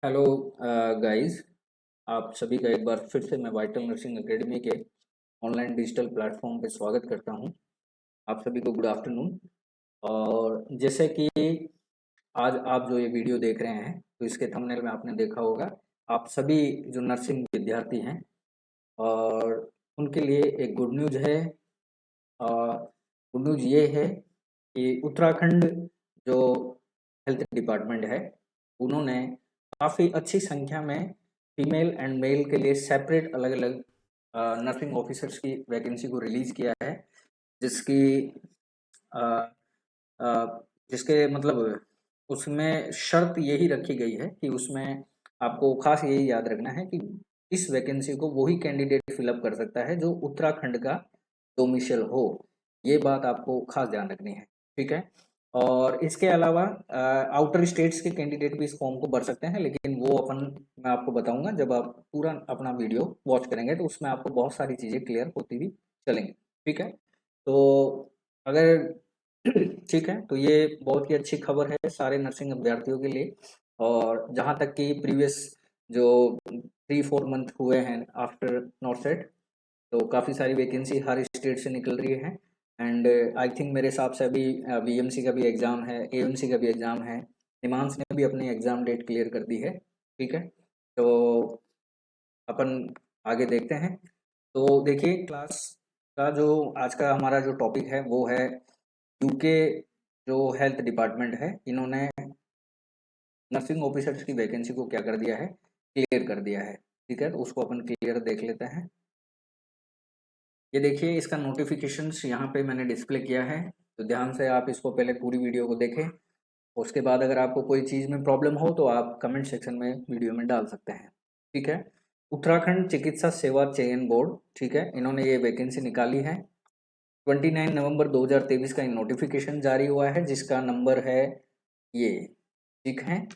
Hello guys. आप सभी का एक बार फिर से मैं वाइटल नर्सिंग एकेडमी के ऑनलाइन डिजिटल प्लेटफॉर्म पे स्वागत करता हूं। आप सभी को गुड आफ्टरनून। और जैसे कि आज आप जो ये वीडियो देख रहे हैं तो इसके थंबनेल में आपने देखा होगा, आप सभी जो नर्सिंग विद्यार्थी हैं और उनके लिए एक गुड न्यूज़ है। गुड न्यूज़ ये है कि उत्तराखंड जो हेल्थ डिपार्टमेंट है, उन्होंने काफ़ी अच्छी संख्या में फीमेल एंड मेल के लिए सेपरेट अलग अलग नर्सिंग ऑफिसर्स की वैकेंसी को रिलीज़ किया है। जिसकी अ, जिसके मतलब उसमें शर्त यही रखी गई है कि उसमें आपको खास यही याद रखना है कि इस वैकेंसी को वही कैंडिडेट फिलअप कर सकता है जो उत्तराखंड का डोमिसाइल हो। ये बात आपको खास ध्यान रखनी है, ठीक है। और इसके अलावा आउटर स्टेट्स के कैंडिडेट भी इस फॉर्म को भर सकते हैं, लेकिन वो मैं आपको बताऊंगा जब आप पूरा अपना वीडियो वॉच करेंगे, तो उसमें आपको बहुत सारी चीज़ें क्लियर होती भी चलेंगी, ठीक है। तो अगर ठीक है, तो ये बहुत ही अच्छी खबर है सारे नर्सिंग अभ्यर्थियों के लिए। और जहाँ तक कि प्रीवियस जो 3-4 मंथ हुए हैं आफ्टर नॉर्सेट, तो काफ़ी सारी वैकेंसी हर स्टेट से निकल रही है। एंड आई थिंक मेरे हिसाब से अभी बीएमसी का भी एग्ज़ाम है, एएमसी का भी एग्ज़ाम है। हिमांश ने भी अपनी एग्ज़ाम डेट क्लियर कर दी है, ठीक है। तो अपन आगे देखते हैं। तो देखिए, क्लास का जो आज का हमारा जो टॉपिक है वो है यूके जो हेल्थ डिपार्टमेंट है, इन्होंने नर्सिंग ऑफिसर्स की वैकेंसी को क्या कर दिया है, क्लियर कर दिया है, ठीक है। तो उसको अपन क्लियर देख लेते हैं। ये देखिए, इसका नोटिफिकेशंस यहाँ पे मैंने डिस्प्ले किया है, तो ध्यान से आप इसको पहले पूरी वीडियो को देखें। उसके बाद अगर आपको कोई चीज़ में प्रॉब्लम हो तो आप कमेंट सेक्शन में वीडियो में डाल सकते हैं, ठीक है। उत्तराखंड चिकित्सा सेवा चयन बोर्ड, ठीक है, इन्होंने ये वैकेंसी निकाली है। 29 नवंबर 2023 का नोटिफिकेशन जारी हुआ है, जिसका नंबर है ये, ठीक है।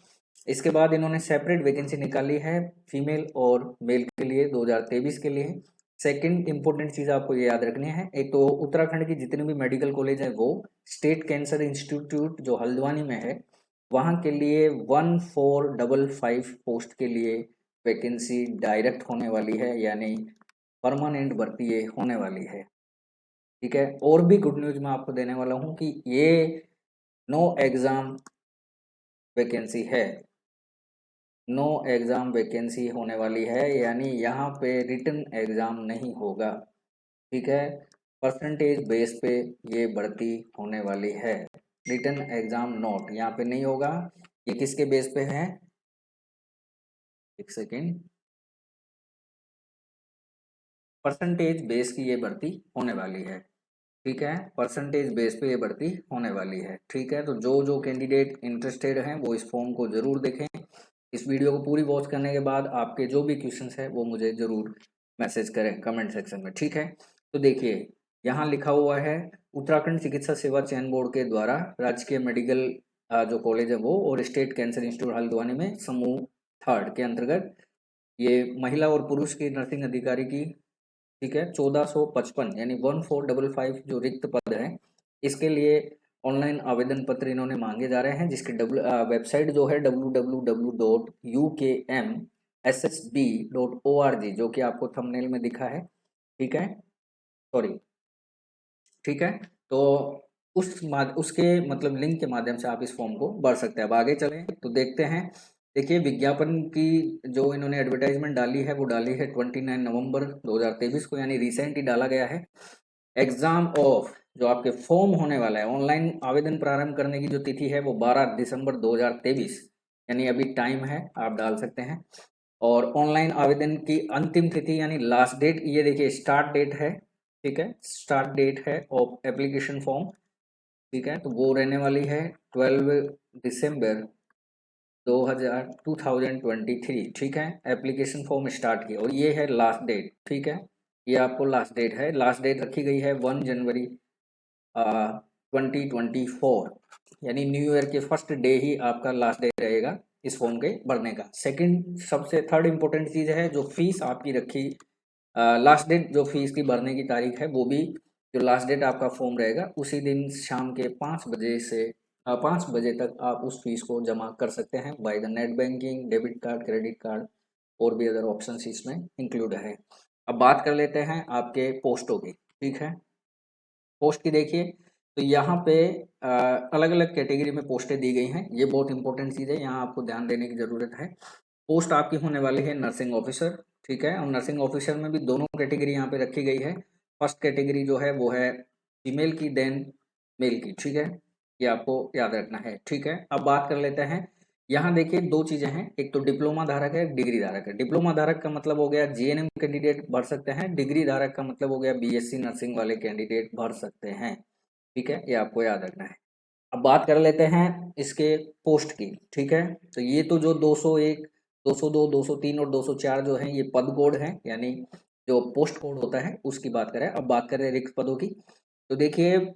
इसके बाद इन्होंने सेपरेट वैकेंसी निकाली है फीमेल और मेल के लिए 2023 के लिए। सेकंड इंपॉर्टेंट चीज़ आपको ये याद रखनी है, एक तो उत्तराखंड की जितने भी मेडिकल कॉलेज हैं वो स्टेट कैंसर इंस्टीट्यूट जो हल्द्वानी में है, वहाँ के लिए 1455 पोस्ट के लिए वैकेंसी डायरेक्ट होने वाली है, यानी परमानेंट भर्ती ये होने वाली है, ठीक है। और भी गुड न्यूज़ मैं आपको देने वाला हूँ कि ये नो एग्ज़ाम वैकेंसी है, नो एग्ज़ाम वैकेंसी होने वाली है, यानी यहाँ पे रिटन एग्ज़ाम नहीं होगा, ठीक है। परसेंटेज बेस पे ये भर्ती होने वाली है, रिटन एग्ज़ाम नोट यहाँ पे नहीं होगा। ये किसके बेस पे है, एक सेकेंड, परसेंटेज बेस की ये भर्ती होने वाली है, ठीक है। परसेंटेज बेस पे ये भर्ती होने वाली है, ठीक है। तो जो जो कैंडिडेट इंटरेस्टेड हैं वो इस फॉर्म को ज़रूर देखें। इस वीडियो को पूरी वॉच करने के बाद आपके जो भी क्वेश्चंस हैं वो मुझे ज़रूर मैसेज करें कमेंट सेक्शन में, ठीक है। तो देखिए, यहाँ लिखा हुआ है उत्तराखंड चिकित्सा सेवा चयन बोर्ड के द्वारा राजकीय मेडिकल जो कॉलेज है वो और स्टेट कैंसर इंस्टीट्यूट हल्द्वानी में समूह थर्ड के अंतर्गत ये महिला और पुरुष की नर्सिंग अधिकारी की, ठीक है, 1455 यानी 1455 जो रिक्त पद हैं, इसके लिए ऑनलाइन आवेदन पत्र इन्होंने मांगे जा रहे हैं, जिसकी वेबसाइट जो है www.ukmssb.org, जो कि आपको थंबनेल में दिखा है, ठीक है, सॉरी, ठीक है। तो उसके मतलब लिंक के माध्यम से आप इस फॉर्म को भर सकते हैं। अब आगे चलें तो देखते हैं। देखिए, विज्ञापन की जो इन्होंने एडवर्टाइजमेंट डाली है वो डाली है 29 नवंबर 2023 को, यानी रिसेंट ही डाला गया है। एग्जाम ऑफ जो आपके फॉर्म होने वाला है, ऑनलाइन आवेदन प्रारंभ करने की जो तिथि है वो 12 दिसंबर 2023, यानी अभी टाइम है, आप डाल सकते हैं। और ऑनलाइन आवेदन की अंतिम तिथि यानी लास्ट डेट, ये देखिए स्टार्ट डेट है, ठीक है, स्टार्ट डेट है ऑफ एप्लीकेशन फॉर्म, ठीक है। तो वो रहने वाली है 12 दिसंबर 2023, ठीक है। एप्लीकेशन फॉर्म स्टार्ट की और ये है लास्ट डेट, ठीक है। ये आपको लास्ट डेट है, लास्ट डेट रखी गई है 1 जनवरी 2024, यानी न्यू ईयर के फर्स्ट डे ही आपका लास्ट डे रहेगा इस फॉर्म के भरने का। सेकंड सबसे थर्ड इंपॉर्टेंट चीज़ है, जो फीस आपकी रखी लास्ट डेट, जो फीस की भरने की तारीख है वो भी, जो लास्ट डेट आपका फॉर्म रहेगा उसी दिन शाम के 5 बजे से 5 बजे तक आप उस फीस को जमा कर सकते हैं by the net banking, debit card, credit card और भी अदर ऑप्शन इसमें इंक्लूड है। अब बात कर लेते हैं आपके पोस्टों की, ठीक है। पोस्ट की देखिए, तो यहाँ पे अलग अलग कैटेगरी में पोस्टें दी गई हैं। ये बहुत इंपॉर्टेंट चीज़ है, यहाँ आपको ध्यान देने की ज़रूरत है। पोस्ट आपकी होने वाली है नर्सिंग ऑफिसर, ठीक है। और नर्सिंग ऑफिसर में भी दोनों कैटेगरी यहाँ पे रखी गई है। फर्स्ट कैटेगरी जो है वो है फीमेल की, देन मेल की, ठीक है। ये आपको याद रखना है, ठीक है। अब बात कर लेते हैं, यहाँ देखिए दो चीजें हैं, एक तो डिप्लोमा धारक है, डिग्री धारक है। डिप्लोमा धारक का मतलब हो गया जीएनएम कैंडिडेट भर सकते हैं, डिग्री धारक का मतलब हो गया बीएससी नर्सिंग वाले कैंडिडेट भर सकते हैं, ठीक है। ये आपको याद रखना है। अब बात कर लेते हैं इसके पोस्ट की, ठीक है। तो ये तो जो 201, 202, 203 और 204 जो है ये पद कोड है, यानी जो पोस्ट कोड होता है उसकी बात करें। अब बात करें रिक्त पदों की, तो देखिए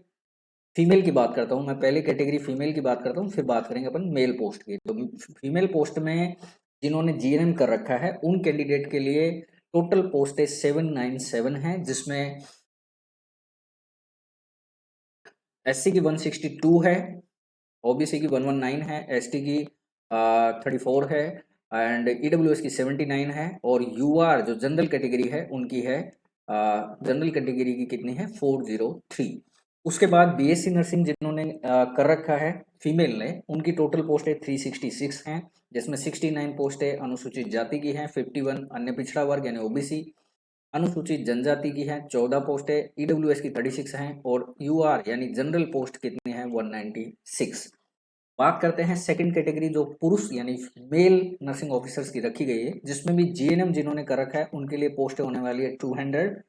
फीमेल की बात करता हूँ मैं, पहले कैटेगरी फीमेल की बात करता हूँ, फिर बात करेंगे अपन मेल पोस्ट की। तो फीमेल पोस्ट में जिन्होंने जीएनएम कर रखा है उन कैंडिडेट के लिए टोटल पोस्ट 797 है, जिसमें एससी की 162 है, ओबीसी की 119 है, एसटी की 34 है एंड ईडब्ल्यूएस की 79 है और यूआर जो जनरल कैटेगरी है उनकी है, जनरल कैटेगरी की कितनी है 403। उसके बाद बीएससी नर्सिंग जिन्होंने कर रखा है फीमेल ने, उनकी टोटल पोस्ट है 366 हैं, जिसमें 69 पोस्टें अनुसूचित जाति की हैं, 51 अन्य पिछड़ा वर्ग यानी ओबीसी, अनुसूचित जनजाति की है 14 पोस्टें, ईडब्ल्यूएस की 36 हैं और यूआर यानी जनरल पोस्ट कितनी है 196। बात करते हैं सेकंड कैटेगरी जो पुरुष यानी मेल नर्सिंग ऑफिसर्स की रखी गई है, जिसमें भी जीएनएम जिन्होंने कर रखा है उनके लिए पोस्ट होने वाली है 200,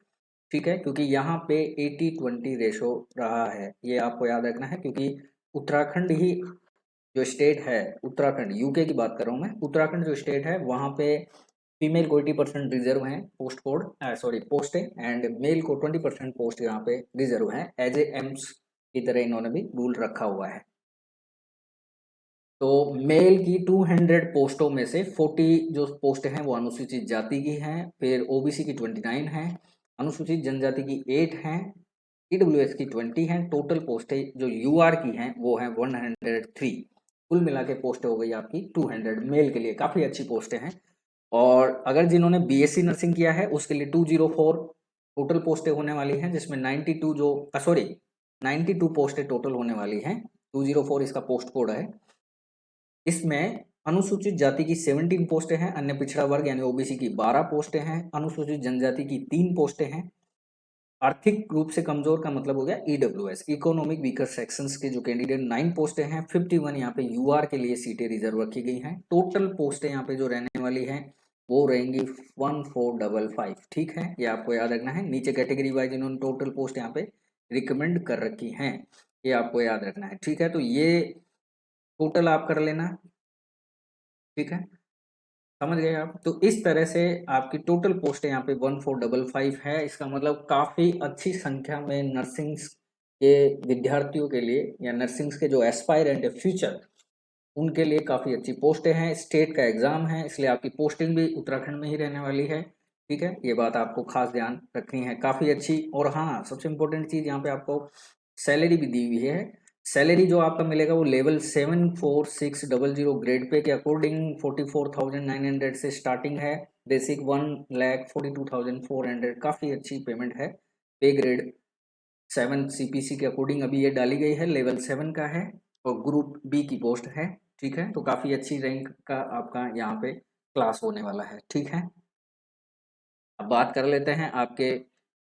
ठीक है। क्योंकि यहाँ पे 80-20 रेशो रहा है, ये आपको याद रखना है, क्योंकि उत्तराखंड ही जो स्टेट है, उत्तराखंड यूके की बात कर रहा हूँ मैं, उत्तराखंड जो स्टेट है वहाँ पे फीमेल को 80% रिजर्व है पोस्ट कोड, सॉरी पोस्ट है, एंड मेल को 20% पोस्ट यहाँ पे रिजर्व है, एज ए एम्स की तरह इन्होंने भी रूल रखा हुआ है। तो मेल की 200 पोस्टों में से 40 जो पोस्ट हैं वो अनुसूचित जाति की हैं, फिर ओबीसी की 29 हैं, अनुसूचित जनजाति की 8 हैं, ईडब्ल्यूएस की 20 हैं। टोटल पोस्टें जो यूआर की हैं वो हैं 103। कुल मिला के पोस्टें हो गई आपकी 200 मेल के लिए, काफ़ी अच्छी पोस्टें हैं। और अगर जिन्होंने बीएससी नर्सिंग किया है उसके लिए 204 टोटल पोस्टें होने वाली हैं, जिसमें 92 जो 92 पोस्टें टोटल होने वाली हैं, 204 इसका पोस्ट कोड है। इसमें अनुसूचित जाति की 17 पोस्टें हैं, अन्य पिछड़ा वर्ग यानी ओबीसी की 12 पोस्टें हैं, अनुसूचित जनजाति की 3 पोस्टें हैं, आर्थिक रूप से कमजोर का मतलब हो गया ईडब्ल्यूएस इकोनॉमिक वीकर सेक्शंस के जो कैंडिडेट 9 पोस्टें हैं, 51 यहाँ पे यूआर के लिए सीटें रिजर्व रखी गई हैं। टोटल पोस्टें यहाँ पे जो रहने वाली हैं वो रहेंगी 1455, ठीक है। ये आपको याद रखना है। नीचे कैटेगरी वाइज इन्होंने टोटल पोस्ट यहाँ पे रिकमेंड कर रखी हैं, ये आपको याद रखना है, ठीक है। तो ये टोटल आप कर लेना, ठीक है, समझ गए आप। तो इस तरह से आपकी टोटल पोस्ट यहाँ पे 1455 है। इसका मतलब काफ़ी अच्छी संख्या में नर्सिंग्स के विद्यार्थियों के लिए या नर्सिंग्स के जो एस्पायरेंट है फ्यूचर, उनके लिए काफ़ी अच्छी पोस्टें हैं। स्टेट का एग्ज़ाम है, इसलिए आपकी पोस्टिंग भी उत्तराखंड में ही रहने वाली है, ठीक है। ये बात आपको खास ध्यान रखनी है, काफ़ी अच्छी। और हाँ, सबसे इम्पोर्टेंट चीज़ यहाँ पे आपको सैलरी भी दी हुई है। सैलरी जो आपका मिलेगा वो लेवल 74600 ग्रेड पे के अकॉर्डिंग 44,900 से स्टार्टिंग है। बेसिक 1,42,400, काफ़ी अच्छी पेमेंट है। पे ग्रेड 7 सीपीसी के अकॉर्डिंग अभी ये डाली गई है, लेवल 7 का है और ग्रुप बी की पोस्ट है, ठीक है। तो काफ़ी अच्छी रैंक का आपका यहाँ पे क्लास होने वाला है, ठीक है। अब बात कर लेते हैं आपके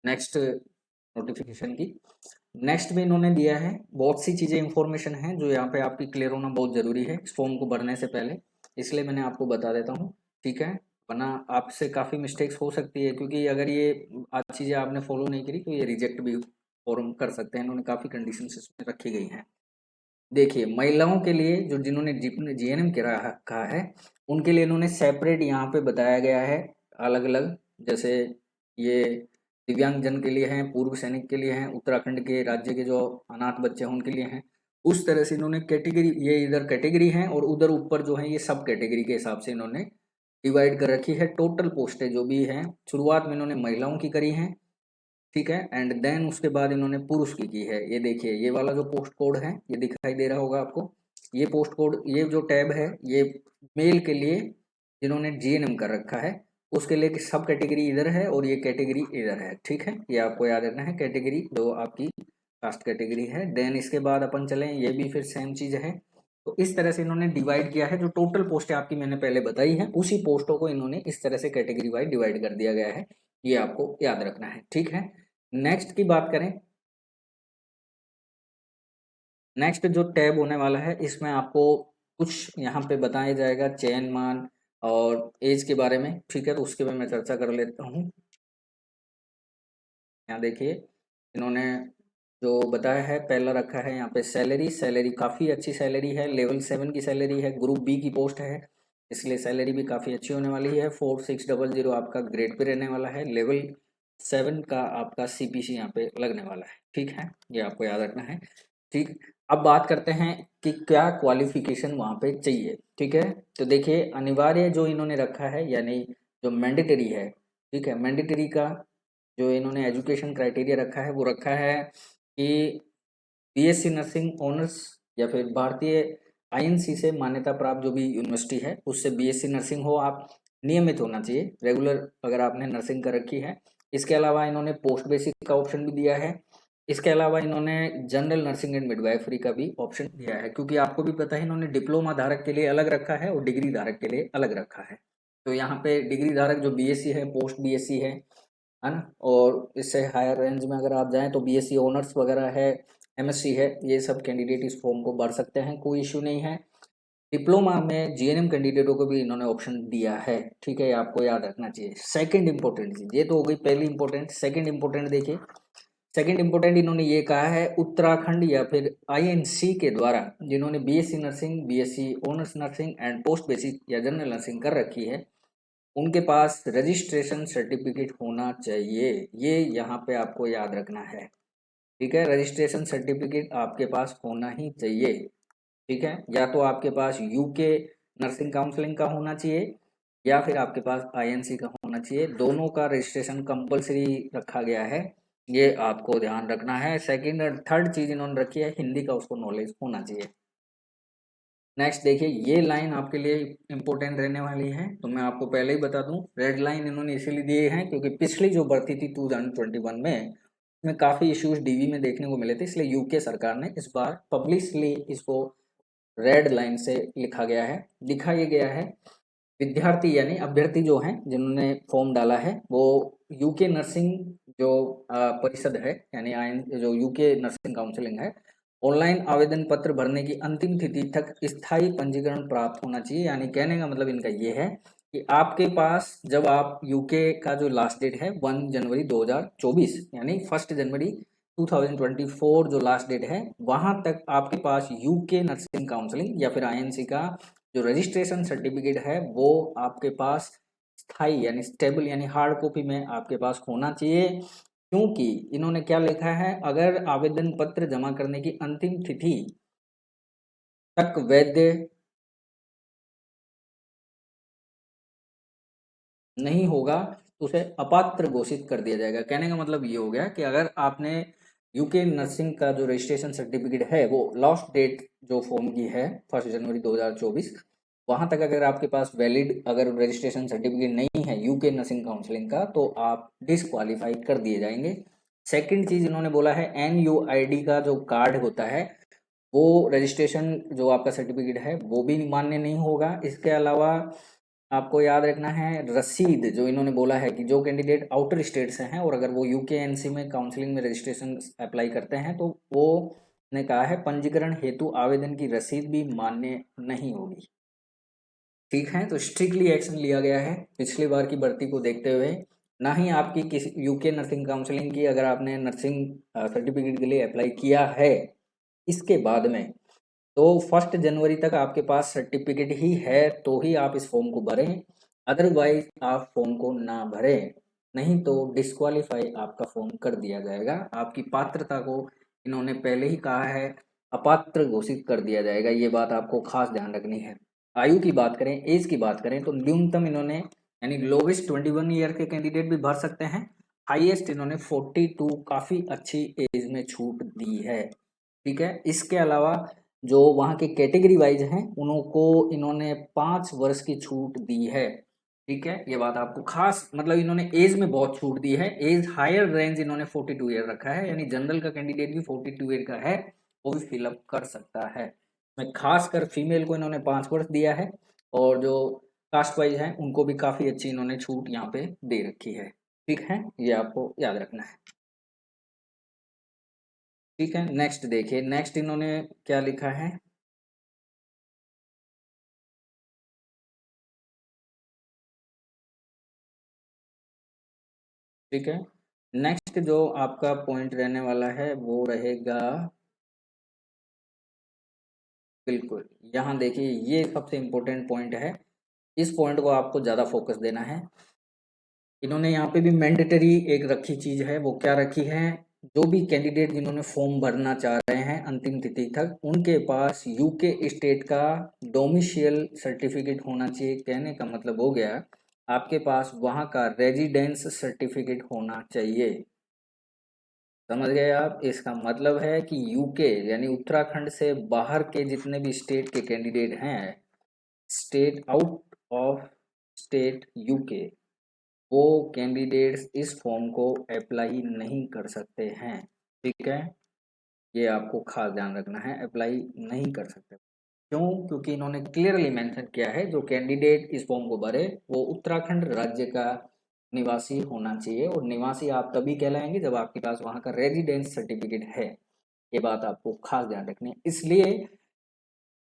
नेक्स्ट नोटिफिकेशन की। नेक्स्ट में इन्होंने दिया है, बहुत सी चीज़ें इंफॉर्मेशन है जो यहाँ पे आपकी क्लियर होना बहुत ज़रूरी है इस फॉर्म को भरने से पहले, इसलिए मैंने आपको बता देता हूँ, ठीक है। वरना आपसे काफ़ी मिस्टेक्स हो सकती है, क्योंकि अगर ये आज चीज़ें आपने फॉलो नहीं करी तो ये रिजेक्ट भी फॉर्म कर सकते हैं। इन्होंने काफ़ी कंडीशंस इसमें रखी गई हैं। देखिए महिलाओं के लिए जो जिन्होंने जीएनएम कहा है उनके लिए इन्होंने सेपरेट यहाँ पे बताया गया है अलग अलग, जैसे ये दिव्यांगजन के लिए हैं, पूर्व सैनिक के लिए हैं, उत्तराखंड के राज्य के जो अनाथ बच्चे हैं उनके लिए हैं। उस तरह से इन्होंने कैटेगरी, ये इधर कैटेगरी हैं और उधर ऊपर जो है ये सब कैटेगरी के हिसाब से इन्होंने डिवाइड कर रखी है। टोटल पोस्टें जो भी हैं शुरुआत में इन्होंने महिलाओं की करी हैं, ठीक है। एंड देन उसके बाद इन्होंने पुरुष की है। ये देखिए, ये वाला जो पोस्ट कोड है ये दिखाई दे रहा होगा आपको। ये पोस्ट कोड, ये जो टैब है ये मेल के लिए जिन्होंने जीएनएम कर रखा है उसके लिए सब कैटेगरी इधर है और ये कैटेगरी इधर है। ठीक है, ये आपको याद रखना है, कैटेगरी जो आपकी कास्ट कैटेगरी है। देन इसके बाद अपन चलें, ये भी फिर सेम चीज है। तो इस तरह से इन्होंने डिवाइड किया है। जो टोटल पोस्ट आपकी मैंने पहले बताई है उसी पोस्टों को इन्होंने इस तरह से कैटेगरी वाइज डिवाइड कर दिया गया है। ये आपको याद रखना है। ठीक है, नेक्स्ट की बात करें, नेक्स्ट जो टैब होने वाला है इसमें आपको कुछ यहाँ पे बताया जाएगा चयन मान और एज के बारे में। ठीक है, तो उसके बारे में चर्चा कर लेता हूँ। यहाँ देखिए, इन्होंने जो बताया है पहला रखा है यहाँ पे सैलरी। सैलरी काफ़ी अच्छी सैलरी है, लेवल 7 की सैलरी है, ग्रुप बी की पोस्ट है, इसलिए सैलरी भी काफ़ी अच्छी होने वाली है। 4600 आपका ग्रेड पे रहने वाला है। लेवल 7 का आपका सीपीसी यहाँ पे लगने वाला है। ठीक है, ये आपको याद रखना है। ठीक, अब बात करते हैं कि क्या क्वालिफिकेशन वहाँ पे चाहिए। ठीक है, तो देखिए अनिवार्य जो इन्होंने रखा है यानी जो मैंडेटरी है, ठीक है, मैंडेटरी का जो इन्होंने एजुकेशन क्राइटेरिया रखा है वो रखा है कि बीएससी नर्सिंग ऑनर्स या फिर भारतीय आईएनसी से मान्यता प्राप्त जो भी यूनिवर्सिटी है उससे बीएससी नर्सिंग हो, आप नियमित होना चाहिए, रेगुलर अगर आपने नर्सिंग कर रखी है। इसके अलावा इन्होंने पोस्ट बेसिक का ऑप्शन भी दिया है। इसके अलावा इन्होंने जनरल नर्सिंग एंड मिडवाइफरी का भी ऑप्शन दिया है, क्योंकि आपको भी पता है इन्होंने डिप्लोमा धारक के लिए अलग रखा है और डिग्री धारक के लिए अलग रखा है। तो यहाँ पे डिग्री धारक जो बीएससी है, पोस्ट बीएससी है ना, और इससे हायर रेंज में अगर आप जाएं तो बीएससी ऑनर्स वगैरह है, एमएससी है, ये सब कैंडिडेट इस फॉर्म को भर सकते हैं, कोई इश्यू नहीं है। डिप्लोमा में जीएनएम कैंडिडेटों को भी इन्होंने ऑप्शन दिया है। ठीक है, ये आपको याद रखना चाहिए। सेकंड इंपॉर्टेंट चीज, ये तो हो गई पहली इंपॉर्टेंट। सेकंड इंपॉर्टेंट देखिए, सेकंड इंपॉर्टेंट इन्होंने ये कहा है उत्तराखंड या फिर आईएनसी के द्वारा जिन्होंने BSc nursing, BSc honours nursing and post basic या जनरल नर्सिंग कर रखी है उनके पास रजिस्ट्रेशन सर्टिफिकेट होना चाहिए। ये यहाँ पे आपको याद रखना है। ठीक है, रजिस्ट्रेशन सर्टिफिकेट आपके पास होना ही चाहिए। ठीक है, या तो आपके पास यूके नर्सिंग काउंसलिंग का होना चाहिए या फिर आपके पास आईएनसी का होना चाहिए। दोनों का रजिस्ट्रेशन कंपलसरी रखा गया है, ये आपको ध्यान रखना है। सेकंड और थर्ड चीज इन्होंने रखी है, हिंदी का उसको नॉलेज होना चाहिए। नेक्स्ट देखिए, ये लाइन आपके लिए इंपॉर्टेंट रहने वाली है, तो मैं आपको पहले ही बता दूं, रेड लाइन इन्होंने इसीलिए दिए हैं क्योंकि पिछली जो भर्ती थी 2021 में काफ़ी इश्यूज डीवी में देखने को मिले थे, इसलिए यूके सरकार ने इस बार पब्लिकली इसको रेड लाइन से लिखा गया है। लिखा ये गया है विद्यार्थी यानी अभ्यर्थी जो हैं जिन्होंने फॉर्म डाला है वो यूके नर्सिंग जो परिषद है यानी जो यूके नर्सिंग काउंसिलिंग है, ऑनलाइन आवेदन पत्र भरने की अंतिम तिथि तक स्थायी पंजीकरण प्राप्त होना चाहिए। यानी कहने का मतलब इनका ये है कि आपके पास जब आप यूके का जो लास्ट डेट है 1 जनवरी 2024 यानी 1 जनवरी 2024 जो लास्ट डेट है वहां तक आपके पास यूके नर्सिंग काउंसिलिंग या फिर आईएनसी का जो रजिस्ट्रेशन सर्टिफिकेट है वो आपके पास स्थाई यानी स्टेबल यानी हार्ड कॉपी में आपके पास होना चाहिए। क्योंकि इन्होंने क्या लिखा है, अगर आवेदन पत्र जमा करने की अंतिम तिथि तक वैध नहीं होगा तो उसे अपात्र घोषित कर दिया जाएगा। कहने का मतलब ये हो गया कि अगर आपने यूके नर्सिंग का जो रजिस्ट्रेशन सर्टिफिकेट है वो लास्ट डेट जो फॉर्म की है 1 जनवरी 2024 वहां तक अगर आपके पास वैलिड अगर रजिस्ट्रेशन सर्टिफिकेट नहीं है यूके नर्सिंग काउंसिलिंग का तो आप डिसक्वालीफाई कर दिए जाएंगे। सेकंड चीज इन्होंने बोला है एनयूआईडी का जो कार्ड होता है वो रजिस्ट्रेशन जो आपका सर्टिफिकेट है वो भी मान्य नहीं होगा। इसके अलावा आपको याद रखना है रसीद, जो इन्होंने बोला है कि जो कैंडिडेट आउटर स्टेट से हैं और अगर वो यूके एनसी में काउंसलिंग में रजिस्ट्रेशन अप्लाई करते हैं तो वो ने कहा है पंजीकरण हेतु आवेदन की रसीद भी मान्य नहीं होगी। ठीक है, तो स्ट्रिक्टली एक्शन लिया गया है पिछली बार की भर्ती को देखते हुए। ना ही आपकी किसी यूके नर्सिंग काउंसलिंग की अगर आपने नर्सिंग सर्टिफिकेट के लिए अप्लाई किया है इसके बाद में तो 1 जनवरी तक आपके पास सर्टिफिकेट ही है तो ही आप इस फॉर्म को भरें, अदरवाइज आप फॉर्म को ना भरें, नहीं तो डिस्क्वालीफाई आपका फॉर्म कर दिया जाएगा। आपकी पात्रता को इन्होंने पहले ही कहा है अपात्र घोषित कर दिया जाएगा, ये बात आपको खास ध्यान रखनी है। आयु की बात करें, एज की बात करें तो न्यूनतम इन्होंने यानी लोवेस्ट 21 ईयर के कैंडिडेट भी भर सकते हैं, हाईएस्ट इन्होंने 42, काफ़ी अच्छी एज में छूट दी है। ठीक है, इसके अलावा जो वहाँ के कैटेगरी वाइज हैं उनको इन्होंने 5 वर्ष की छूट दी है। ठीक है, ये बात आपको खास, मतलब इन्होंने एज में बहुत छूट दी है। एज हायर रेंज इन्होंने 42 ईयर रखा है, यानी जनरल का कैंडिडेट भी 42 ईयर का है, वो भी फिलअप कर सकता है। मैं खासकर फीमेल को इन्होंने 5 वर्ष दिया है, और जो कास्ट वाइज है उनको भी काफ़ी अच्छी इन्होंने छूट यहाँ पे दे रखी है। ठीक है, ये आपको याद रखना है। ठीक है, नेक्स्ट देखिए, नेक्स्ट इन्होंने क्या लिखा है। ठीक है, नेक्स्ट जो आपका पॉइंट रहने वाला है वो रहेगा, बिल्कुल, यहाँ देखिए ये सबसे इम्पोर्टेंट पॉइंट है। इस पॉइंट को आपको ज़्यादा फोकस देना है। इन्होंने यहाँ पे भी मैंडेटरी एक रखी चीज़ है, वो क्या रखी है, जो भी कैंडिडेट जिन्होंने फॉर्म भरना चाह रहे हैं अंतिम तिथि तक, उनके पास यूके स्टेट का डोमिशियल सर्टिफिकेट होना चाहिए। कहने का मतलब हो गया, आपके पास वहाँ का रेजिडेंस सर्टिफिकेट होना चाहिए। समझ गए आप, इसका मतलब है कि यूके यानी उत्तराखंड से बाहर के जितने भी स्टेट के कैंडिडेट हैं, state out of state UK, वो कैंडिडेट्स इस फॉर्म को अप्लाई नहीं कर सकते हैं। ठीक है, ये आपको खास ध्यान रखना है, अप्लाई नहीं कर सकते। क्यों? क्योंकि इन्होंने क्लियरली मेंशन किया है, जो कैंडिडेट इस फॉर्म को भरे वो उत्तराखंड राज्य का निवासी होना चाहिए, और निवासी आप तभी कहलाएंगे जब आपके पास वहाँ का रेजिडेंस सर्टिफिकेट है। ये बात आपको खास ध्यान रखनी है। इसलिए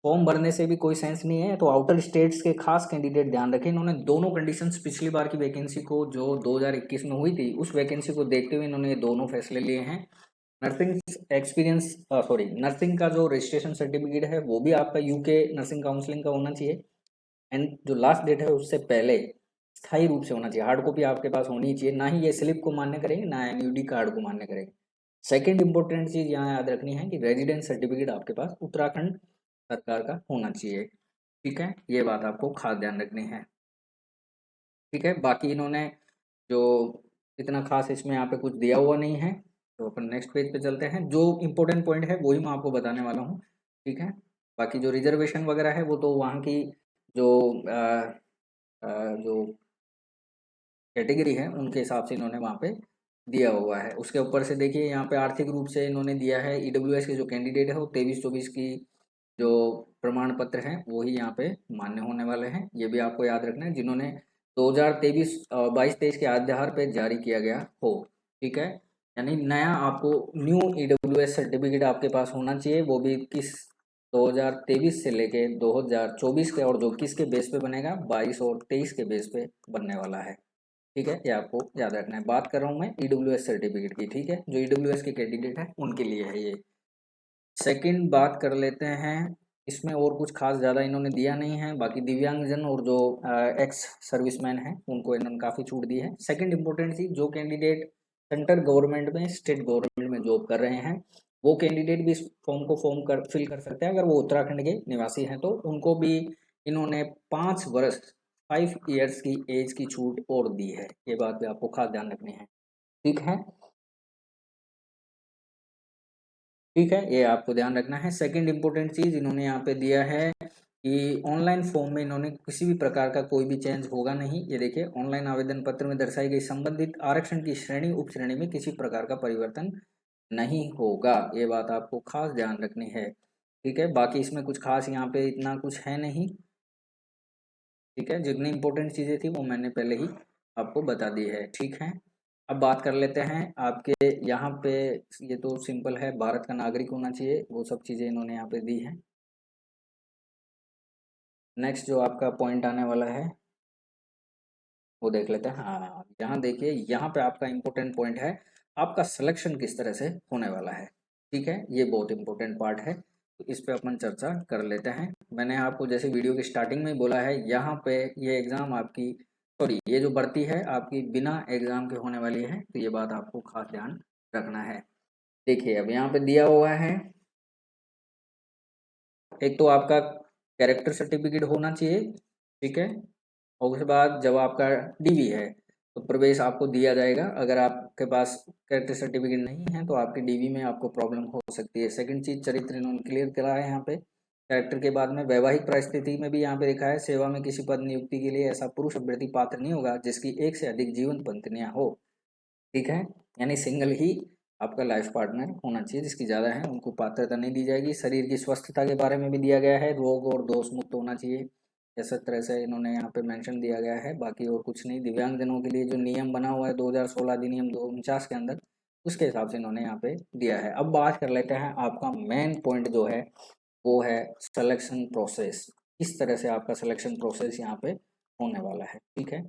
फॉर्म भरने से भी कोई सेंस नहीं है, तो आउटर स्टेट्स के खास कैंडिडेट ध्यान रखें। इन्होंने दोनों कंडीशंस पिछली बार की वैकेंसी को, जो 2021 में हुई थी, उस वैकेंसी को देखते हुए इन्होंने ये दोनों फैसले लिए हैं। नर्सिंग एक्सपीरियंस, सॉरी, नर्सिंग का जो रजिस्ट्रेशन सर्टिफिकेट है वो भी आपका यूके नर्सिंग काउंसलिंग का होना चाहिए, एंड जो लास्ट डेट है उससे पहले स्थायी रूप से होना चाहिए। हार्ड कॉपी आपके पास होनी चाहिए, ना ही ये स्लिप को मान्य करेंगे, ना एनयूडी कार्ड को मान्य करेंगे। सेकंड इंपॉर्टेंट चीज यहाँ याद रखनी है कि रेजिडेंस सर्टिफिकेट आपके पास उत्तराखंड सरकार का होना चाहिए। ठीक है, ये बात आपको खास ध्यान रखनी है। ठीक है, बाकी इन्होंने जो इतना खास इसमें यहाँ पे कुछ दिया हुआ नहीं है, तो अपन नेक्स्ट पेज पे चलते हैं। जो इम्पोर्टेंट पॉइंट है वही मैं आपको बताने वाला हूँ। ठीक है, बाकी जो रिजर्वेशन वगैरह है वो तो वहाँ की जो जो कैटेगरी है उनके हिसाब से इन्होंने वहाँ पे दिया हुआ है। उसके ऊपर से देखिए, यहाँ पे आर्थिक रूप से इन्होंने दिया है, ईडब्ल्यूएस के जो कैंडिडेट है वो 23-24 की जो प्रमाण पत्र हैं वही यहाँ पे मान्य होने वाले हैं। ये भी आपको याद रखना है, जिन्होंने 2023 22-23 के आधार पे जारी किया गया हो। ठीक है, यानी नया आपको न्यू ईडब्ल्यूएस सर्टिफिकेट आपके पास होना चाहिए, वो भी किस 2023 से लेके 2024 के, और जो किसके बेस पे बनेगा, 22 और 23 के बेस पे बनने वाला है। ठीक है, ये आपको याद रखना है। बात कर रहा हूँ मैं ईडब्ल्यूएस सर्टिफिकेट की। ठीक है, जो ईडब्ल्यूएस के कैंडिडेट है उनके लिए है ये। सेकंड बात कर लेते हैं, इसमें और कुछ खास ज़्यादा इन्होंने दिया नहीं है। बाकी दिव्यांगजन और जो एक्स सर्विसमैन हैं उनको इन्होंने काफ़ी छूट दी है। सेकंड इंपॉर्टेंट चीज, जो कैंडिडेट सेंट्रल गवर्नमेंट में, स्टेट गवर्नमेंट में जॉब कर रहे हैं, वो कैंडिडेट भी इस फॉर्म को फिल कर सकते हैं। अगर वो उत्तराखंड के निवासी हैं तो उनको भी इन्होंने 5 वर्ष 5 ईयर्स की एज की छूट और दी है। ये बात भी आपको खास ध्यान रखनी है। ठीक है, ठीक है, ये आपको ध्यान रखना है। सेकंड इंपॉर्टेंट चीज इन्होंने यहाँ पे दिया है कि ऑनलाइन फॉर्म में इन्होंने किसी भी प्रकार का कोई भी चेंज होगा नहीं। ये देखिए, ऑनलाइन आवेदन पत्र में दर्शाई गई संबंधित आरक्षण की श्रेणी उप श्रेणी में किसी प्रकार का परिवर्तन नहीं होगा। ये बात आपको खास ध्यान रखनी है। ठीक है, बाकी इसमें कुछ खास यहाँ पे इतना कुछ है नहीं। ठीक है, जितनी इंपॉर्टेंट चीजें थी वो मैंने पहले ही आपको बता दी है। ठीक है, अब बात कर लेते हैं आपके यहाँ पे। ये तो सिंपल है, भारत का नागरिक होना चाहिए, वो सब चीज़ें इन्होंने यहाँ पे दी है। नेक्स्ट जो आपका पॉइंट आने वाला है वो देख लेते हैं। हाँ, यहाँ देखिए, यहाँ पे आपका इम्पोर्टेंट पॉइंट है, आपका सिलेक्शन किस तरह से होने वाला है। ठीक है, ये बहुत इंपॉर्टेंट पार्ट है, तो इस पे अपन चर्चा कर लेते हैं। मैंने आपको जैसे वीडियो की स्टार्टिंग में बोला है, यहाँ पे ये एग्ज़ाम आपकी, सॉरी, ये जो भर्ती है आपकी बिना एग्ज़ाम के होने वाली है, तो ये बात आपको खास ध्यान रखना है। देखिए, अब यहाँ पे दिया हुआ है, एक तो आपका कैरेक्टर सर्टिफिकेट होना चाहिए। ठीक है, और उसके बाद जब आपका डीवी है, तो प्रवेश आपको दिया जाएगा। अगर आपके पास कैरेक्टर सर्टिफिकेट नहीं है तो आपके डीवी में आपको प्रॉब्लम हो सकती है। सेकंड चीज, चरित्र इन्होंने क्लियर करा है यहाँ पे। कैरेक्टर के बाद में वैवाहिक परिस्थिति में भी यहाँ पे लिखा है, सेवा में किसी पद नियुक्ति के लिए ऐसा पुरुष अभ्यर्थी पात्र नहीं होगा जिसकी एक से अधिक जीवन पत्नियां हो। ठीक है, यानी सिंगल ही आपका लाइफ पार्टनर होना चाहिए, जिसकी ज़्यादा है उनको पात्रता नहीं दी जाएगी। शरीर की स्वस्थता के बारे में भी दिया गया है, रोग और दोष मुक्त होना चाहिए, ऐसा तरह से इन्होंने यहाँ पे मेंशन दिया गया है। बाकी और कुछ नहीं। दिव्यांगजनों के लिए जो नियम बना हुआ है 2016 अधिनियम 249 के अंदर, उसके हिसाब से इन्होंने यहाँ पे दिया है। अब बात कर लेते हैं, आपका मेन पॉइंट जो है वो है सिलेक्शन प्रोसेस। किस तरह से आपका सिलेक्शन प्रोसेस यहाँ पे होने वाला है। ठीक है,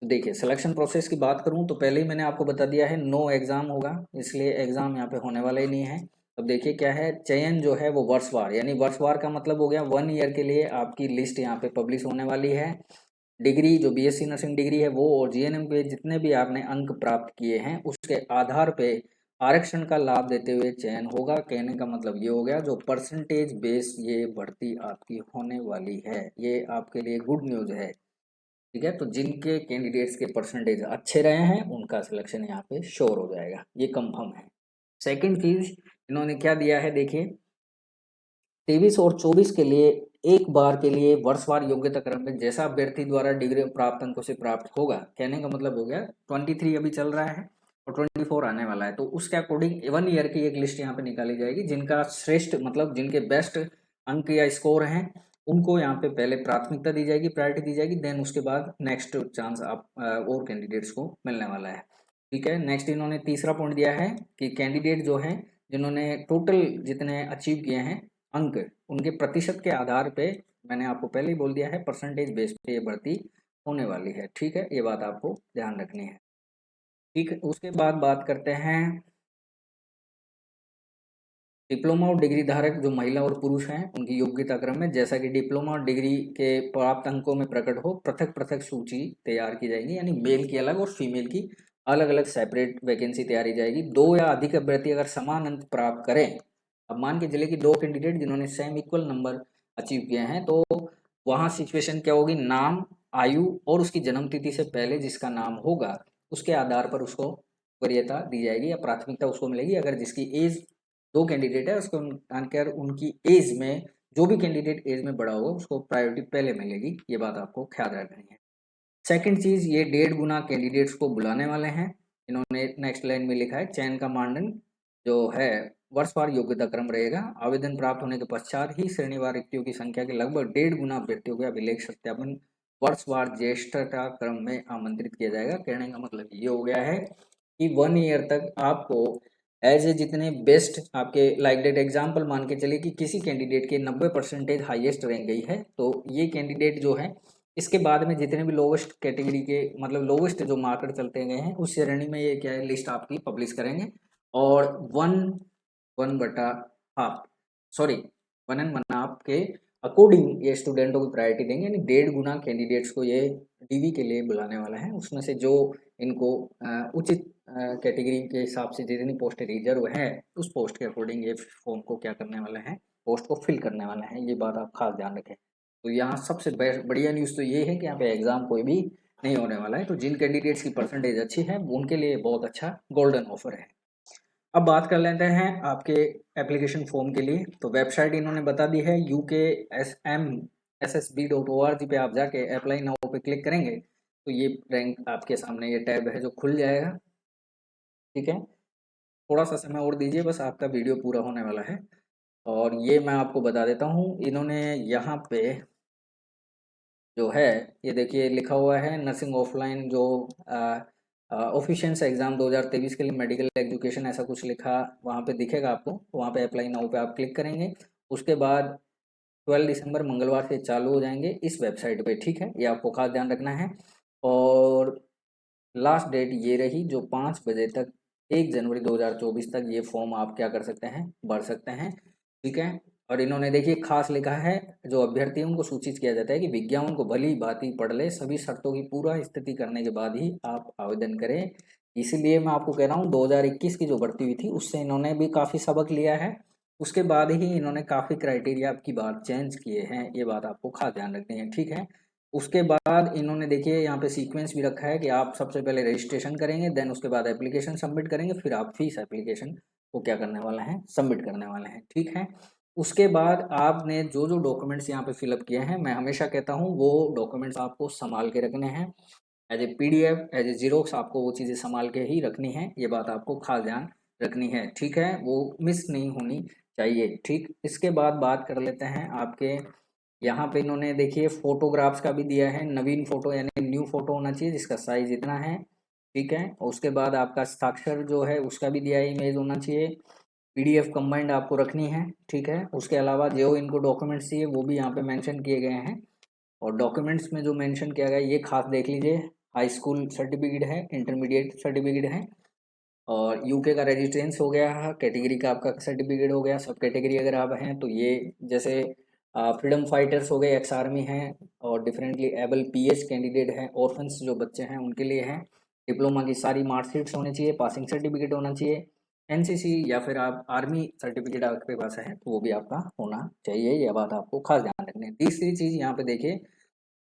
देखिए सिलेक्शन प्रोसेस की बात करूं तो पहले ही मैंने आपको बता दिया है नो एग्जाम होगा, इसलिए एग्जाम यहाँ पे होने वाला ही नहीं है। अब देखिए क्या है, चयन जो है वो वर्षवार, यानी वर्षवार का मतलब हो गया 1 ईयर के लिए आपकी लिस्ट यहाँ पे पब्लिश होने वाली है। डिग्री जो बीएससी नर्सिंग डिग्री है वो, और जीएनएम के जितने भी आपने अंक प्राप्त किए हैं उसके आधार पे आरक्षण का लाभ देते हुए चयन होगा। कहने का मतलब ये हो गया, जो परसेंटेज बेस ये भर्ती आपकी होने वाली है, ये आपके लिए गुड न्यूज है। ठीक है, तो जिनके कैंडिडेट्स के परसेंटेज अच्छे रहे हैं उनका सिलेक्शन यहाँ पे श्योर हो जाएगा, ये कंफर्म है। सेकंड चीज इन्होंने क्या दिया है, देखिए 23 और 24 के लिए एक बार के लिए वर्षवार योग्यता क्रम में जैसा अभ्यर्थी द्वारा डिग्री प्राप्त अंकों से प्राप्त होगा, कहने का मतलब हो गया 23 अभी चल रहा है और 24 आने वाला है, तो उसके अकॉर्डिंग 1 ईयर की एक लिस्ट यहाँ पे निकाली जाएगी, जिनका श्रेष्ठ मतलब जिनके बेस्ट अंक या स्कोर हैं उनको यहाँ पे पहले प्राथमिकता दी जाएगी, प्रायोरिटी दी जाएगी, देन उसके बाद नेक्स्ट चांस आप और कैंडिडेट्स को मिलने वाला है। ठीक है, नेक्स्ट इन्होंने तीसरा पॉइंट दिया है कि कैंडिडेट जो है जिन्होंने टोटल जितने अचीव किए हैं अंक, उनके प्रतिशत के आधार पे, मैंने आपको पहले ही बोल दिया है परसेंटेज बेस पे ये भर्ती होने वाली है। ठीक है, ये बात आपको ध्यान रखनी है। ठीक है, उसके बाद बात करते हैं डिप्लोमा और डिग्री धारक जो महिला और पुरुष हैं उनकी योग्यता क्रम में, जैसा कि डिप्लोमा और डिग्री के प्राप्त अंकों में प्रकट हो, पृथक पृथक सूची तैयार की जाएगी, यानी मेल की अलग और फीमेल की अलग अलग सेपरेट वैकेंसी तैयार की जाएगी। दो या अधिक अभ्यर्थी अगर समान अंक प्राप्त करें, अब मान के चले कि दो कैंडिडेट जिन्होंने सेम इक्वल नंबर अचीव किए हैं, तो वहाँ सिचुएशन क्या होगी, नाम, आयु और उसकी जन्म तिथि से पहले जिसका नाम होगा उसके आधार पर उसको वरीयता दी जाएगी या प्राथमिकता उसको मिलेगी। अगर जिसकी एज, दो कैंडिडेट है उसको जानकर उनकी एज में जो भी कैंडिडेट एज में बड़ा होगा उसको प्रायोरिटी पहले मिलेगी, ये बात आपको ख्याल रखनी है। सेकंड चीज, ये 1.5 गुना कैंडिडेट्स को बुलाने वाले हैं। इन्होंने नेक्स्ट लाइन में लिखा है, चयन का मानदंड जो है वर्षवार योग्यता क्रम रहेगा। आवेदन प्राप्त होने के पश्चात ही श्रेणीवार रिक्तियों की संख्या के लगभग 1.5 गुना अभ्यर्थियों के अभिलेख सत्यापन वर्षवार ज्येष्ठता क्रम में आमंत्रित किया जाएगा। कहने का मतलब ये हो गया है कि 1 ईयर तक आपको एज ए जितने बेस्ट आपके लाइक डेट एग्जाम्पल मान के चलिए कि किसी कैंडिडेट के 90% हाईएस्ट रैंक गई है, तो ये कैंडिडेट जो है इसके बाद में जितने भी लोवेस्ट कैटेगरी के मतलब लोवेस्ट जो मार्कर चलते गए हैं उस श्रेणी में ये क्या है लिस्ट आपकी पब्लिश करेंगे, और वन वन बटा हाफ सॉरी 1.5 के अकॉर्डिंग ये स्टूडेंटों की प्रायोरिटी देंगे, यानी 1.5 गुना कैंडिडेट्स को ये डीवी के लिए बुलाने वाला है। उसमें से जो इनको उचित कैटेगरी के हिसाब से जितनी पोस्ट रिजर्व है उस पोस्ट के अकॉर्डिंग ये फॉर्म को क्या करने वाले हैं, पोस्ट को फिल करने वाले हैं, ये बात आप खास ध्यान रखें। तो यहाँ सबसे बढ़िया न्यूज़ तो ये है कि यहाँ पे एग्जाम कोई भी नहीं होने वाला है, तो जिन कैंडिडेट्स की परसेंटेज अच्छी है उनके लिए बहुत अच्छा गोल्डन ऑफर है। अब बात कर लेते हैं आपके एप्लीकेशन फॉर्म के लिए। तो वेबसाइट इन्होंने बता दी है UKSMSSB.org पे आप जाके अप्लाई नाउ पे क्लिक करेंगे तो ये रैंक आपके सामने ये टैब है जो खुल जाएगा। ठीक है, थोड़ा सा समय और दीजिए, बस आपका वीडियो पूरा होने वाला है। और ये मैं आपको बता देता हूँ, इन्होंने यहाँ पे जो है ये देखिए लिखा हुआ है नर्सिंग ऑफलाइन जो ऑफिशियंस एग्जाम 2023 के लिए मेडिकल एजुकेशन ऐसा कुछ लिखा वहाँ पे दिखेगा आपको, वहाँ पे अप्लाई नाउ पे आप क्लिक करेंगे। उसके बाद 12 दिसंबर मंगलवार से चालू हो जाएंगे इस वेबसाइट पे। ठीक है, ये आपको खास ध्यान रखना है। और लास्ट डेट ये रही जो 5 बजे तक 1 जनवरी 2024 तक ये फॉर्म आप क्या कर सकते हैं, भर सकते हैं। ठीक है, और इन्होंने देखिए खास लिखा है जो अभ्यर्थी हैं उनको सूचित किया जाता है कि विज्ञापन को भली भांति पढ़ ले, सभी शर्तों की पूरा स्थिति करने के बाद ही आप आवेदन करें। इसीलिए मैं आपको कह रहा हूँ 2021 की जो भर्ती हुई थी उससे इन्होंने भी काफ़ी सबक लिया है, उसके बाद ही इन्होंने काफ़ी क्राइटेरिया आपकी बात चेंज किए हैं, ये बात आपको खास ध्यान रखनी है। ठीक है, उसके बाद इन्होंने देखिए यहाँ पे सीक्वेंस भी रखा है कि आप सबसे पहले रजिस्ट्रेशन करेंगे, देन उसके बाद एप्लीकेशन सबमिट करेंगे, फिर आप फीस एप्लीकेशन को क्या करने वाले हैं, सबमिट करने वाले हैं, ठीक है। उसके बाद आपने जो जो डॉक्यूमेंट्स यहाँ पे फिलअप किए हैं, मैं हमेशा कहता हूँ वो डॉक्यूमेंट्स आपको संभाल के रखने हैं, as a PDF as a xerox आपको वो चीज़ें संभाल के ही रखनी है, ये बात आपको खास ध्यान रखनी है, ठीक है, वो मिस नहीं होनी चाहिए, ठीक। इसके बाद बात कर लेते हैं आपके यहाँ पे इन्होंने देखिए फोटोग्राफ्स का भी दिया है, नवीन फोटो यानी न्यू फोटो होना चाहिए जिसका साइज इतना है, ठीक है। और उसके बाद आपका हस्ताक्षर जो है उसका भी दिया है, इमेज होना चाहिए, PDF कंबाइंड आपको रखनी है, ठीक है। उसके अलावा जो इनको डॉक्यूमेंट्स चाहिए वो भी यहाँ पे मेंशन किए गए हैं, और डॉक्यूमेंट्स में जो मेंशन किया गया है ये खास देख लीजिए, हाई स्कूल सर्टिफिकेट है, इंटरमीडिएट सर्टिफिकेट है, और यूके का रेजिस्टेंस हो गया, कैटेगरी का आपका सर्टिफिकेट हो गया, सब कैटेगरी अगर आप हैं तो ये, जैसे फ्रीडम फाइटर्स हो गए, एक्स आर्मी हैं, और डिफरेंटली एबल PH कैंडिडेट हैं, ऑर्फन्स जो बच्चे हैं उनके लिए हैं, डिप्लोमा की सारी मार्कशीट्स होनी चाहिए, पासिंग सर्टिफिकेट होना चाहिए, NCC या फिर आप आर्मी सर्टिफिकेट आपके पास है तो वो भी आपका होना चाहिए, यह बात आपको खास ध्यान रखनी है। तीसरी चीज़ यहाँ पे देखिए,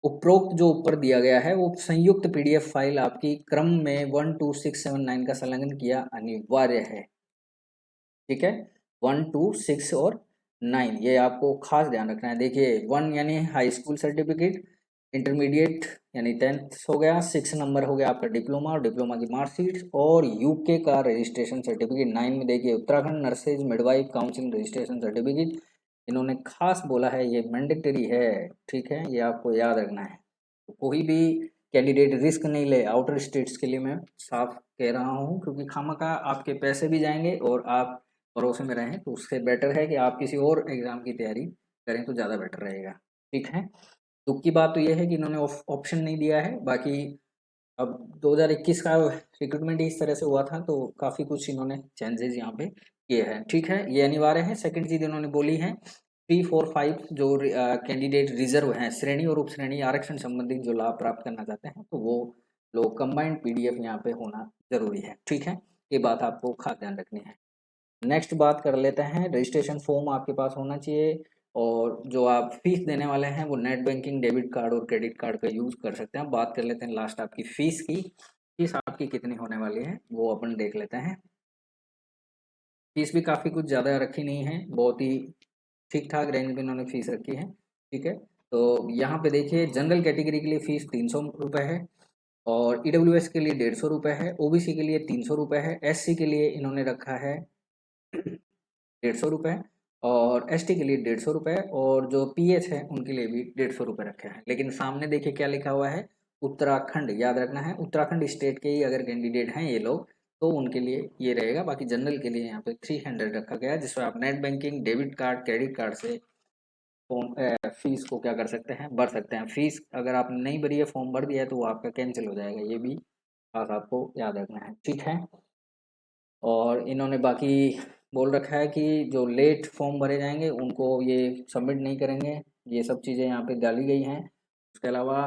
उपरोक्त जो ऊपर दिया गया है वो संयुक्त PDF फाइल आपकी क्रम में 1 2 6 7 9 का संलग्न किया अनिवार्य है, ठीक है। 1 2 6 और 9 ये आपको खास ध्यान रखना है। देखिए 1 यानी हाई स्कूल सर्टिफिकेट, इंटरमीडिएट यानी 10th हो गया, 6 नंबर हो गया आपका डिप्लोमा और डिप्लोमा की मार्कशीट, और यूके का रजिस्ट्रेशन सर्टिफिकेट। 9 में देखिए Uttarakhand nurses midwife council registration certificate, इन्होंने खास बोला है ये मैंडेटरी है, ठीक है, ये आपको याद रखना है। तो कोई भी कैंडिडेट रिस्क नहीं ले आउटर स्टेट्स के लिए, मैं साफ कह रहा हूँ, क्योंकि खामखा आपके पैसे भी जाएंगे और आप भरोसे में रहें, तो उससे बेटर है कि आप किसी और एग्जाम की तैयारी करें तो ज़्यादा बेटर रहेगा, ठीक है। दुख की बात तो यह है कि इन्होंने ऑप्शन नहीं दिया है, बाकी अब 2021 का रिक्रूटमेंट इस तरह से हुआ था तो काफ़ी कुछ इन्होंने चेंजेस यहाँ पे किए हैं, ठीक है, ये अनिवार्य है। सेकंड चीज़ इन्होंने बोली है 3 4 5 जो कैंडिडेट रिजर्व हैं, श्रेणी और उप श्रेणी आरक्षण संबंधित जो लाभ प्राप्त करना चाहते हैं तो वो लोग कंबाइंड PDF यहाँ पे होना जरूरी है, ठीक है, ये बात आपको खास ध्यान रखनी है। नेक्स्ट बात कर लेते हैं, रजिस्ट्रेशन फॉर्म आपके पास होना चाहिए, और जो आप फीस देने वाले हैं वो नेट बैंकिंग, डेबिट कार्ड और क्रेडिट कार्ड का यूज़ कर सकते हैं। बात कर लेते हैं लास्ट आपकी फीस की, फीस आपकी कितनी होने वाली है वो अपन देख लेते हैं। फीस भी काफ़ी कुछ ज़्यादा रखी नहीं है, बहुत ही ठीक ठाक रेंज में इन्होंने फीस रखी है, ठीक है। तो यहाँ पे देखिए जनरल कैटेगरी के लिए फीस 300 रुपये है, और EWS के लिए 150 रुपये है, OBC के लिए 300 रुपये है, SC के लिए इन्होंने रखा है 150 रुपये, और ST के लिए 150 रुपये, और जो PH है उनके लिए भी 150 रुपये रखे हैं। लेकिन सामने देखिए क्या लिखा हुआ है, उत्तराखंड, याद रखना है उत्तराखंड स्टेट के ही अगर कैंडिडेट हैं ये लोग तो उनके लिए ये रहेगा, बाकी जनरल के लिए यहाँ पे 300 रखा गया है, जिसमें आप net banking, debit card, credit card से फीस को क्या कर सकते हैं, भर सकते हैं। फीस अगर आपने नहीं भरी है, फॉर्म भर दिया है तो वो आपका कैंसिल हो जाएगा, ये भी बात आपको याद रखना है, ठीक है। और इन्होंने बाकी बोल रखा है कि जो लेट फॉर्म भरे जाएंगे उनको ये सबमिट नहीं करेंगे, ये सब चीज़ें यहाँ पे डाली गई हैं। उसके अलावा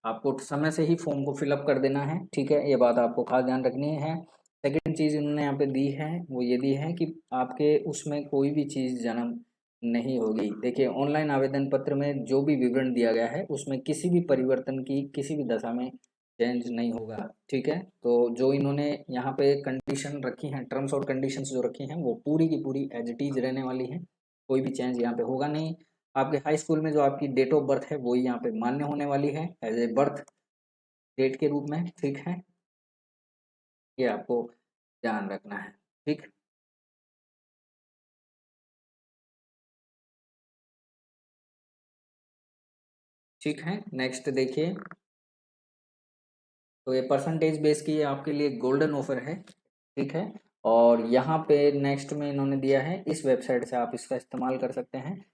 आपको समय से ही फॉर्म को फिलअप कर देना है, ठीक है, ये बात आपको खास ध्यान रखनी है। सेकंड चीज़ इन्होंने यहाँ पे दी है वो ये दी है कि आपके उसमें कोई भी चीज़ जन्म नहीं होगी। देखिए ऑनलाइन आवेदन पत्र में जो भी विवरण दिया गया है उसमें किसी भी परिवर्तन की किसी भी दशा में चेंज नहीं होगा, ठीक है। तो जो इन्होंने यहाँ पे कंडीशन रखी हैं, टर्म्स और कंडीशंस जो रखी हैं वो पूरी की पूरी एज इट इज रहने वाली हैं, कोई भी चेंज यहाँ पे होगा नहीं। आपके हाई स्कूल में जो आपकी डेट ऑफ बर्थ है वही यहाँ पे मान्य होने वाली है एज ए बर्थ डेट के रूप में, ठीक है, ये आपको ध्यान रखना है, ठीक। ठीक है, नेक्स्ट देखिए, तो ये परसेंटेज बेस की आपके लिए गोल्डन ऑफर है, ठीक है। और यहाँ पे नेक्स्ट में इन्होंने दिया है, इस वेबसाइट से आप इसका इस्तेमाल कर सकते हैं,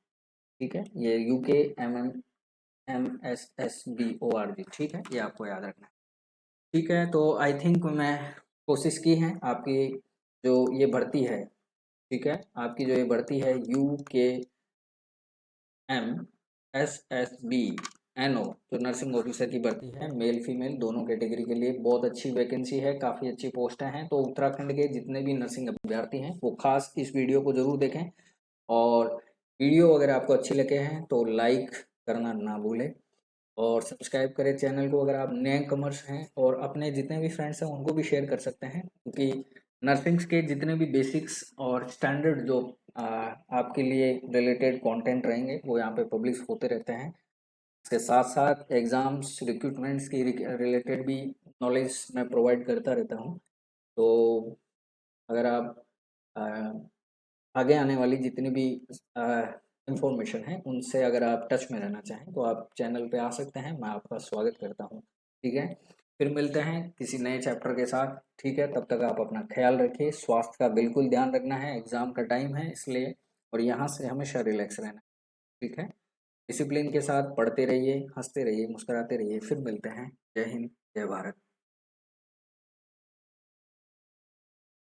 ठीक है, ये UKMMSSBORG, ठीक है, ये आपको याद रखना है, ठीक है। तो आई थिंक मैं कोशिश की है आपकी जो ये भर्ती है, ठीक है, आपकी जो ये भर्ती है UKMSSBNO जो नर्सिंग ऑफिसर की भर्ती है, मेल फीमेल दोनों कैटेगरी के लिए बहुत अच्छी वैकेंसी है, काफ़ी अच्छी पोस्टें हैं। तो उत्तराखंड के जितने भी नर्सिंग अभ्यर्थी हैं वो खास इस वीडियो को ज़रूर देखें, और वीडियो अगर आपको अच्छी लगे हैं तो लाइक करना ना भूलें, और सब्सक्राइब करें चैनल को अगर आप नए कमर्स हैं, और अपने जितने भी फ्रेंड्स हैं उनको भी शेयर कर सकते हैं, क्योंकि नर्सिंग्स के जितने भी बेसिक्स और स्टैंडर्ड जो आपके लिए रिलेटेड कंटेंट रहेंगे वो यहाँ पे पब्लिश होते रहते हैं। इसके साथ साथ एग्ज़ाम्स रिक्रूटमेंट्स की रिलेटेड भी नॉलेज मैं प्रोवाइड करता रहता हूँ। तो अगर आप आगे आने वाली जितनी भी इंफॉर्मेशन है उनसे अगर आप टच में रहना चाहें तो आप चैनल पे आ सकते हैं, मैं आपका स्वागत करता हूँ। ठीक है, फिर मिलते हैं किसी नए चैप्टर के साथ। ठीक है, तब तक आप अपना ख्याल रखिए, स्वास्थ्य का बिल्कुल ध्यान रखना है, एग्ज़ाम का टाइम है इसलिए, और यहाँ से हमेशा रिलैक्स रहना है। ठीक है, डिसिप्लिन के साथ पढ़ते रहिए, हंसते रहिए, मुस्कुराते रहिए। फिर मिलते हैं। जय हिंद, जय भारत।